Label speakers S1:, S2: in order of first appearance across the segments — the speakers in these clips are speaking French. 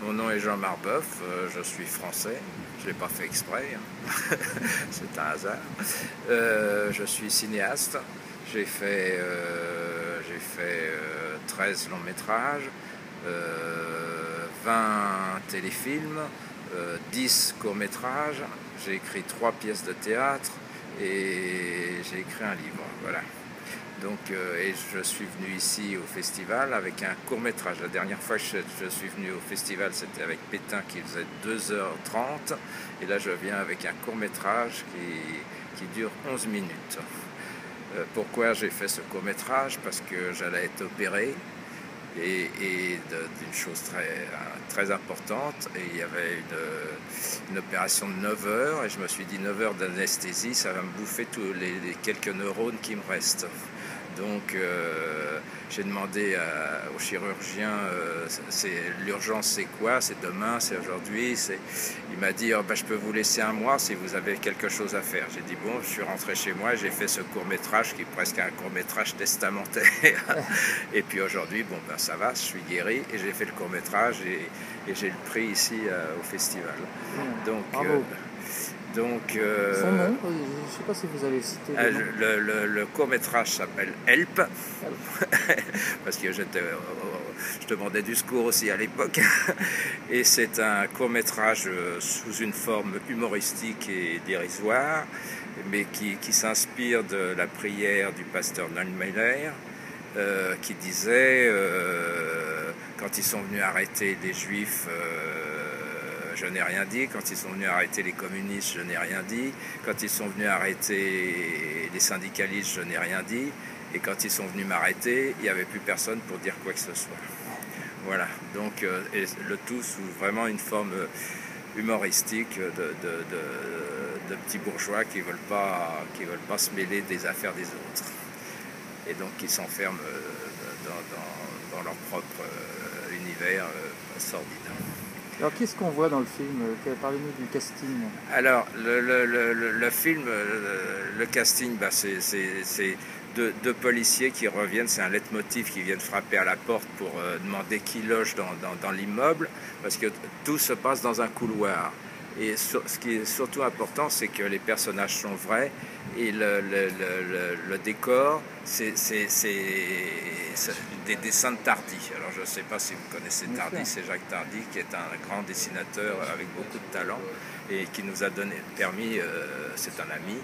S1: Mon nom est Jean Marbeuf, je suis français, je ne l'ai pas fait exprès, hein. C'est un hasard. Je suis cinéaste, j'ai fait 13 longs métrages, 20 téléfilms, 10 courts métrages, j'ai écrit 3 pièces de théâtre et j'ai écrit un livre, voilà. Donc, et je suis venu ici au festival avec un court-métrage. La dernière fois que je suis venu au festival, c'était avec Pétain qui faisait 2h30. Et là, je viens avec un court-métrage qui dure 11 minutes. Pourquoi j'ai fait ce court-métrage? Parce que j'allais être opéré et d'une chose très importante. Et il y avait une opération de 9 heures. Et je me suis dit 9 heures d'anesthésie, ça va me bouffer tous les quelques neurones qui me restent. Donc j'ai demandé au chirurgien, l'urgence c'est quoi? C'est demain, c'est aujourd'hui? Il m'a dit je peux vous laisser un mois si vous avez quelque chose à faire. J'ai dit bon, je suis rentré chez moi, j'ai fait ce court-métrage qui est presque un court-métrage testamentaire. Et puis aujourd'hui, bon ben ça va, je suis guéri et j'ai fait le court-métrage et j'ai le prix ici au festival. Donc,
S2: son nom, je ne sais pas si vous avez cité
S1: le court-métrage s'appelle Help, parce que je demandais du secours aussi à l'époque, et c'est un court-métrage sous une forme humoristique et dérisoire, mais qui s'inspire de la prière du pasteur Neumeyer, qui disait quand ils sont venus arrêter les Juifs, je n'ai rien dit. Quand ils sont venus arrêter les communistes, je n'ai rien dit. Quand ils sont venus arrêter les syndicalistes, je n'ai rien dit. Et quand ils sont venus m'arrêter, il n'y avait plus personne pour dire quoi que ce soit. Voilà, donc et le tout sous vraiment une forme humoristique de petits bourgeois qui veulent pas se mêler des affaires des autres. Et donc qui s'enferment dans leur propre univers sordide.
S2: Alors qu'est-ce qu'on voit dans le film? Parlez-nous du casting.
S1: Alors le film, le casting, c'est deux policiers qui reviennent, c'est un leitmotiv qui viennent frapper à la porte pour demander qui loge dans l'immeuble, parce que tout se passe dans un couloir. Et ce qui est surtout important, c'est que les personnages sont vrais et le décor, c'est des dessins de Tardy. Alors je ne sais pas si vous connaissez Tardy, c'est Jacques Tardy qui est un grand dessinateur avec beaucoup de talent et qui nous a permis, c'est un ami,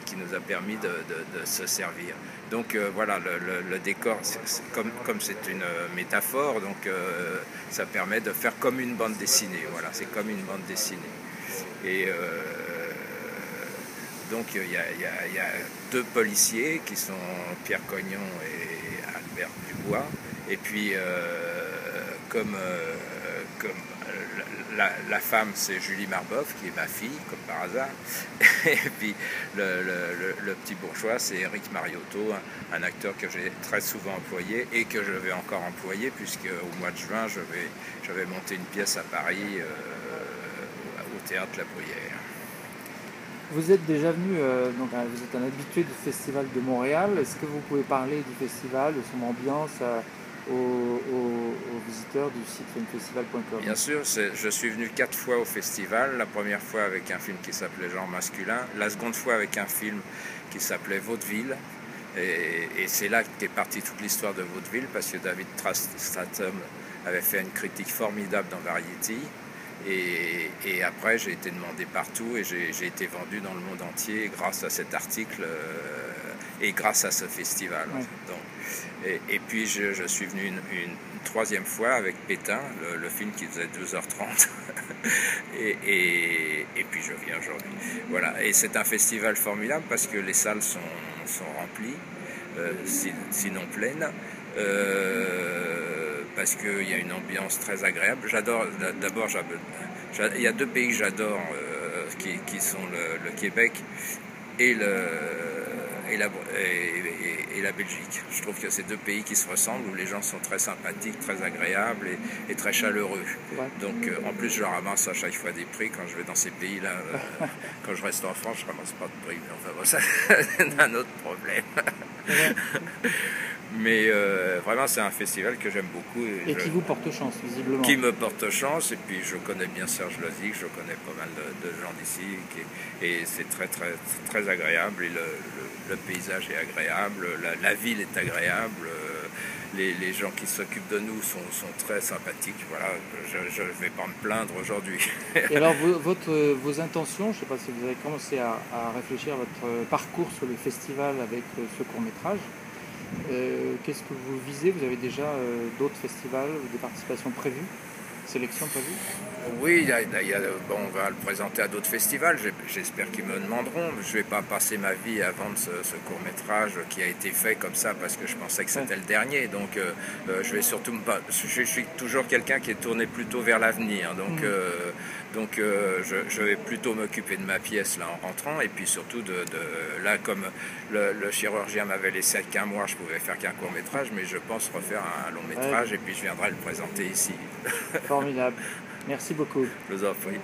S1: qui nous a permis de se servir. Donc voilà, le décor, comme c'est une métaphore, donc ça permet de faire comme une bande dessinée. Voilà, c'est comme une bande dessinée. Et donc il y a deux policiers qui sont Pierre Cognon et Albert Dubois. Et puis comme la femme, c'est Julie Marbeuf, qui est ma fille, comme par hasard. Et puis le petit bourgeois, c'est Éric Mariotto, un acteur que j'ai très souvent employé et que je vais encore employer, puisque au mois de juin, je vais monter une pièce à Paris au Théâtre La Bruyère.
S2: Vous êtes déjà venu, donc vous êtes un habitué du Festival de Montréal. Est-ce que vous pouvez parler du festival, de son ambiance aux visiteurs du site filmfestival.com?
S1: Bien sûr, je suis venu 4 fois au festival. La première fois avec un film qui s'appelait Genre masculin, la seconde fois avec un film qui s'appelait Vaudeville. Et c'est là qu'est partie toute l'histoire de Vaudeville, parce que David Stratum avait fait une critique formidable dans Variety. Et après, j'ai été demandé partout et j'ai été vendu dans le monde entier grâce à cet article et grâce à ce festival.
S2: Ouais.
S1: Donc, et puis, je suis venu une troisième fois avec Pétain, le film qui faisait 2h30. et puis, je viens aujourd'hui. Voilà. Et c'est un festival formidable parce que les salles sont remplies, sinon pleines. Parce qu'il y a une ambiance très agréable. J'adore, d'abord, il y a deux pays que j'adore, qui sont le Québec et la Belgique. Je trouve que c'est deux pays qui se ressemblent, où les gens sont très sympathiques, très agréables et très chaleureux. Donc en plus je ramasse à chaque fois des prix quand je vais dans ces pays-là. Quand je reste en France, je ramasse pas de prix. Mais enfin bon, ça c'est un autre problème. Mais vraiment, c'est un festival que j'aime beaucoup.
S2: Et qui vous porte chance, visiblement.
S1: Qui me porte chance, et puis je connais bien Serge Lozic, je connais pas mal de gens d'ici, et c'est très agréable, et le paysage est agréable, la ville est agréable, les gens qui s'occupent de nous sont très sympathiques, voilà, je ne vais pas me plaindre aujourd'hui.
S2: Et alors vos intentions, je ne sais pas si vous avez commencé à réfléchir à votre parcours sur le festival avec ce court-métrage. Qu'est-ce que vous visez? Vous avez déjà d'autres festivals ou des participations prévues? Sélection prévue?
S1: Oui, bon, on va le présenter à d'autres festivals, j'espère qu'ils me demanderont. Je ne vais pas passer ma vie à vendre ce court-métrage qui a été fait comme ça parce que je pensais que c'était le dernier. Donc je vais surtout je suis toujours quelqu'un qui est tourné plutôt vers l'avenir. Donc je vais plutôt m'occuper de ma pièce là en rentrant, et puis surtout là, comme le chirurgien m'avait laissé qu'un mois, je pouvais faire qu'un court-métrage, mais je pense refaire un long-métrage, et puis je viendrai le présenter ici.
S2: Formidable. Merci beaucoup.
S1: Je vous en prie.